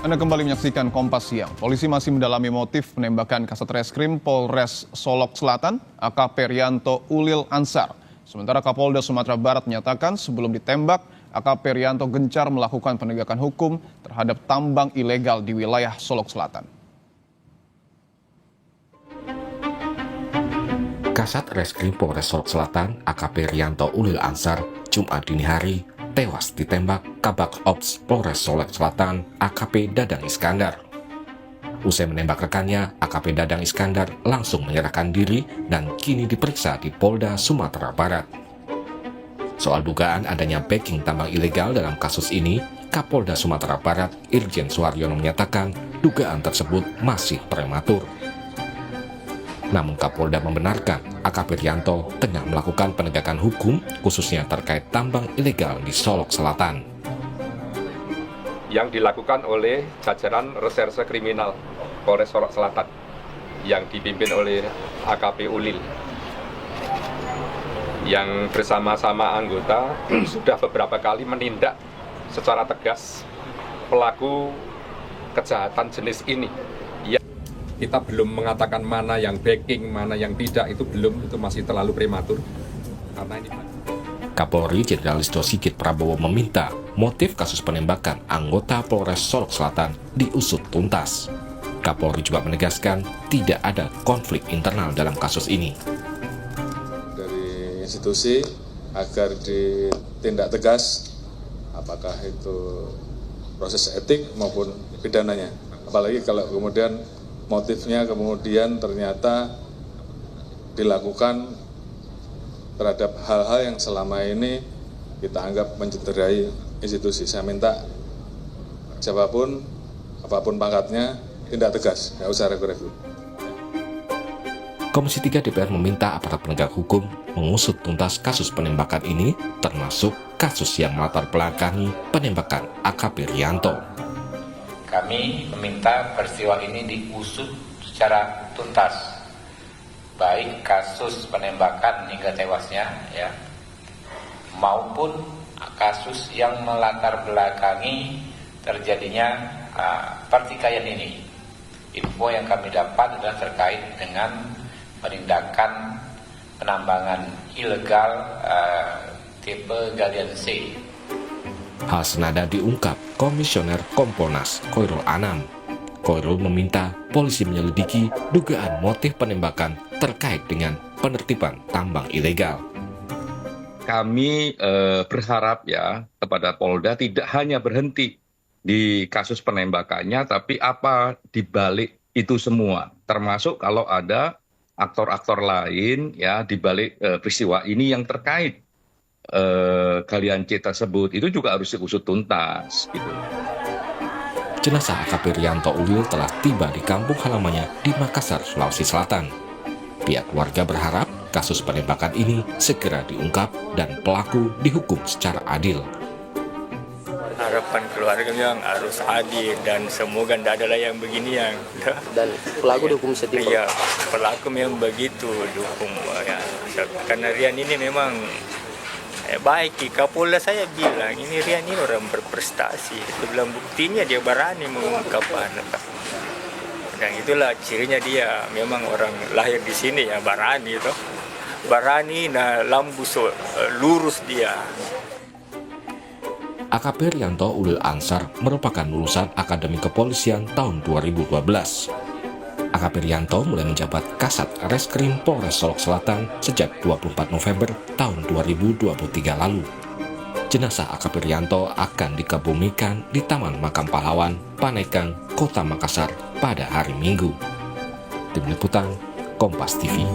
Anda kembali menyaksikan Kompas Siang. Polisi masih mendalami motif penembakan Kasat Reskrim Polres Solok Selatan, AKP Rianto Ulil Ansar. Sementara Kapolda Sumatera Barat menyatakan sebelum ditembak, AKP Rianto gencar melakukan penegakan hukum terhadap tambang ilegal di wilayah Solok Selatan. Kasat Reskrim Polres Solok Selatan, AKP Rianto Ulil Ansar, Jumat dini hari, tewas ditembak Kabak Ops Polres Solok Selatan, AKP Dadang Iskandar. Usai menembak rekannya, AKP Dadang Iskandar langsung menyerahkan diri dan kini diperiksa di Polda Sumatera Barat. Soal dugaan adanya backing tambang ilegal dalam kasus ini, Kapolda Sumatera Barat, Irjen Suharyono menyatakan dugaan tersebut masih prematur. Namun Kapolda membenarkan AKP Rianto tengah melakukan penegakan hukum khususnya terkait tambang ilegal di Solok Selatan. Yang dilakukan oleh jajaran Reserse Kriminal Polres Solok Selatan yang dipimpin oleh AKP Ulil yang bersama-sama anggota sudah beberapa kali menindak secara tegas pelaku kejahatan jenis ini. Kita belum mengatakan mana yang backing, mana yang tidak, itu masih terlalu prematur. Karena ini Kapolri Jenderal Listio Sigit Prabowo meminta motif kasus penembakan anggota Polres Solok Selatan diusut tuntas. Kapolri juga menegaskan tidak ada konflik internal dalam kasus ini. Dari institusi agar ditindak tegas, apakah itu proses etik maupun pidananya. Apalagi kalau kemudian motifnya kemudian ternyata dilakukan terhadap hal-hal yang selama ini kita anggap mencederai institusi. Saya minta siapapun, apapun pangkatnya, tindak tegas, nggak usah ragu-ragu. Komisi 3 DPR meminta aparat penegak hukum mengusut tuntas kasus penembakan ini, termasuk kasus yang melatar belakangi penembakan AKP Rianto. Kami meminta peristiwa ini diusut secara tuntas, baik kasus penembakan hingga tewasnya, maupun kasus yang melatar belakangi terjadinya pertikaian ini. Info yang kami dapat adalah terkait dengan penindakan penambangan ilegal tipe galian C. Hal senada diungkap Komisioner Kompolnas Khoirul Anam. Khoirul meminta polisi menyelidiki dugaan motif penembakan terkait dengan penertiban tambang ilegal. kami berharap kepada Polda tidak hanya berhenti di kasus penembakannya, tapi apa dibalik itu semua, termasuk kalau ada aktor-aktor lain di balik peristiwa ini yang terkait galian C tersebut, itu juga harus diusut tuntas gitu. Jenazah AKP Rianto Ulil telah tiba di kampung halamannya di Makassar, Sulawesi Selatan. Pihak keluarga berharap kasus penembakan ini segera diungkap dan pelaku dihukum secara adil. Harapan keluarga yang harus adil dan semoga tidak ada yang beginian. Dan pelaku dihukum setimpal. Iya, pelaku memang begitu dihukum. Karena Rian ini memang baik. Kapolda saya bilang ini Rian ini orang berprestasi. Dia bilang buktinya dia berani mengungkapkan. Dan itulah cirinya dia memang orang lahir di sini berani itu. Berani, lambu lurus dia. AKP Rianto Ulil Ansar merupakan lulusan Akademi Kepolisian tahun 2012. AKP Rianto mulai menjabat Kasat Reskrim Polres Solok Selatan sejak 24 November tahun 2023 lalu. Jenazah AKP Rianto akan dikebumikan di Taman Makam Pahlawan, Panekang, Kota Makassar pada hari Minggu. Tim Liputan, Kompas TV.